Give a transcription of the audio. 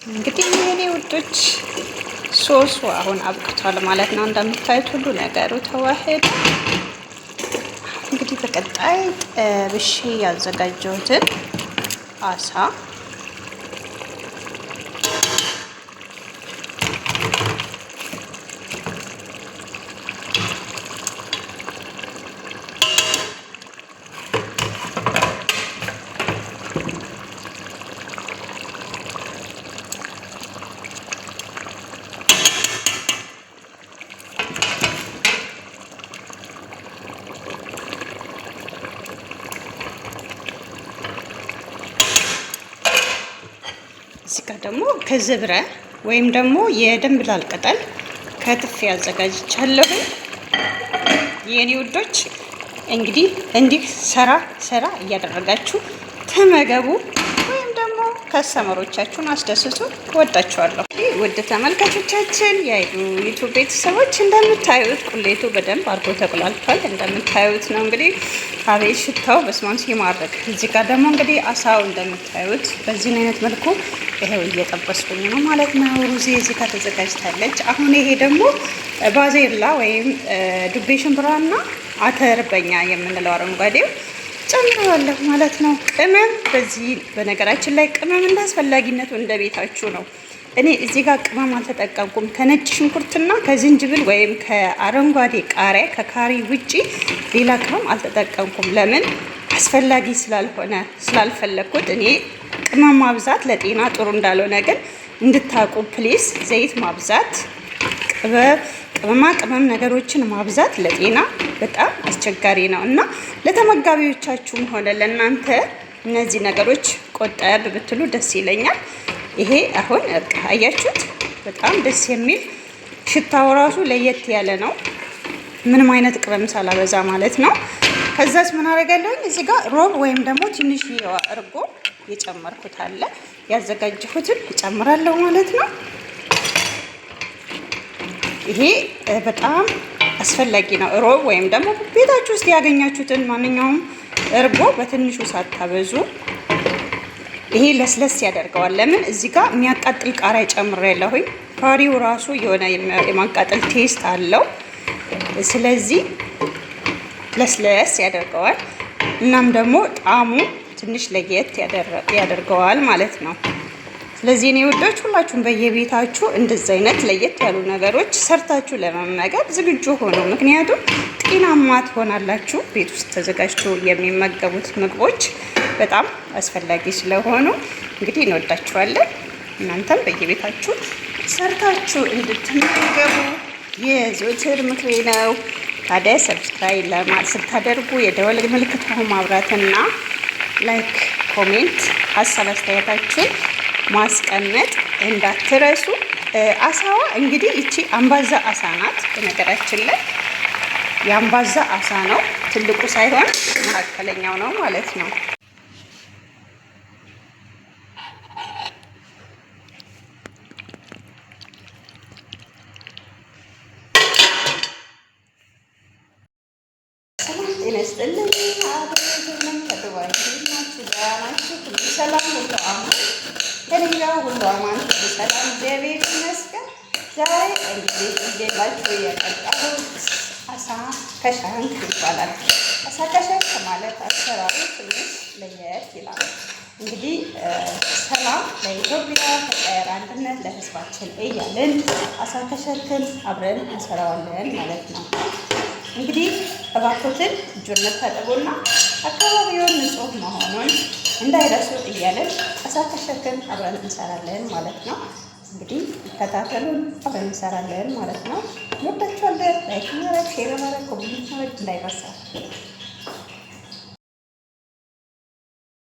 እንግዲህ የኔ ውዶች ሶሱ አሁን አብቅቷል ማለት ነው። እንደምታዩት ሁሉ ነገሩ ተዋህዶ እንግዲህ በቀጣይ ጠብሼ ያዘጋጀሁትን አሳ እዚህ ጋር ደግሞ ከዝብረ ወይም ደግሞ የድንብላል ቅጠል ከትፌ አዘጋጅቻለሁ። የኔ ውዶች እንግዲህ እንዲህ ሰራ እያደረጋችሁ ተመገቡ፣ ወይም ደግሞ ከስተመሮቻችሁን አስደስቱ። ወዳችኋለሁ። ውድ ተመልካቾቻችን የዩቲዩብ ቤተሰቦች እንደምታዩት ቁሌቱ በደንብ አድርጎ ተቁላልቷል። እንደምታዩት ነው እንግዲህ አቤት ሽታው በስማም ሲማርክ። እዚህ ጋር ደግሞ እንግዲህ አሳው እንደምታዩት በዚህ አይነት መልኩ ይሄው እየጠበስኩኝ ነው ማለት ነው። ሩዜ እዚህ ጋር ተዘጋጅታለች። አሁን ይሄ ደግሞ ባዜላ ወይም ዱቤ ሽምብራና አተር በኛ የምንለው አረንጓዴው ጨምረዋለሁ ማለት ነው። ቅመም በዚህ በነገራችን ላይ ቅመም እንዳስፈላጊነቱ እንደ ቤታችሁ ነው። እኔ እዚህ ጋር ቅመም አልተጠቀምኩም። ከነጭ ሽንኩርትና ከዝንጅብል ወይም ከአረንጓዴ ቃሪያ ከካሪ ውጪ ሌላ ቅመም አልተጠቀምኩም። ለምን? አስፈላጊ ስላልሆነ ስላልፈለግኩት። እኔ ቅመም ማብዛት ለጤና ጥሩ እንዳልሆነ ግን እንድታቁ ፕሊስ። ዘይት ማብዛት፣ ቅመማ ቅመም ነገሮችን ማብዛት ለጤና በጣም አስቸጋሪ ነው እና ለተመጋቢዎቻችሁም ሆነ ለእናንተ እነዚህ ነገሮች ቆጠብ ብትሉ ደስ ይለኛል። ይሄ አሁን አያችሁት በጣም ደስ የሚል ሽታው ራሱ ለየት ያለ ነው። ምንም አይነት ቅመም ሳላበዛ ማለት ነው። ከዛስ ምን አደርጋለሁኝ እዚህ ጋር ሮብ ወይም ደግሞ ትንሽ እርጎ የጨመርኩት አለ። ያዘጋጀሁትን እጨምራለሁ ማለት ነው። ይሄ በጣም አስፈላጊ ነው። ሮብ ወይም ደግሞ ቤታችሁ ውስጥ ያገኛችሁትን ማንኛውም እርጎ በትንሹ ሳታበዙ ይሄ ለስለስ ያደርገዋል። ለምን? እዚህ ጋር የሚያቃጥል ቃሪያ ጨምሬያለሁኝ። ካሪው ራሱ የሆነ የማቃጠል ቴስት አለው። ስለዚህ ለስለስ ያደርገዋል። እናም ደግሞ ጣዕሙ ትንሽ ለየት ያደርገዋል ማለት ነው። ስለዚህ እኔ ውዶች ሁላችሁም በየቤታችሁ እንደዚህ አይነት ለየት ያሉ ነገሮች ሰርታችሁ ለመመገብ ዝግጁ ሆኖ፣ ምክንያቱም ጤናማ ትሆናላችሁ። ቤት ውስጥ ተዘጋጅቶ የሚመገቡት ምግቦች በጣም አስፈላጊ ስለሆኑ እንግዲህ እንወዳችኋለን። እናንተም በየቤታችሁ ሰርታችሁ እንድትመገቡ የዘወትር ምክሬ ነው። ታዲያ ሰብስክራይብ ስታደርጉ የደወል ምልክቱን ማብራትና ላይክ፣ ኮሜንት ሀሳብ አስተያየታችሁን ማስቀመጥ እንዳትረሱ። አሳዋ እንግዲህ እቺ አምባዛ አሳ ናት። በነገራችን ላይ የአምባዛ አሳ ነው፣ ትልቁ ሳይሆን መካከለኛው ነው ማለት ነው። ጤና ይስጥልኝ። ሰላም ሁሉ አማን ከሌላ ሁሉ አማን ሰላም እግዚአብሔር ይመስገን። ዛሬ እንግዲህ ይዤላችሁ የመጣሁት አሳ ከሻንክ ይባላል። አሳ ከሻንክ ማለት አሰራሩ ትንሽ ለየት ይላል። እንግዲህ ሰላም ለኢትዮጵያ፣ ፍቅር፣ አንድነት ለሕዝባችን እያልን አሳ ከሻንክን አብረን እንሰራዋለን ማለት ነው። እንግዲህ እባክዎትን እጆን መታጠቡና አካባቢውን ንጹህ መሆኑን እንዳይረሱ እያለን አሳ ከሻንክን አብረን እንሰራለን ማለት ነው። እንግዲህ ተከታተሉን፣ አብረን እንሰራለን ማለት ነው። ወዳችኋለን። ላይክ ማድረግ፣ ሼር ማድረግ፣ ኮሜንት ማድረግ እንዳይረሳ።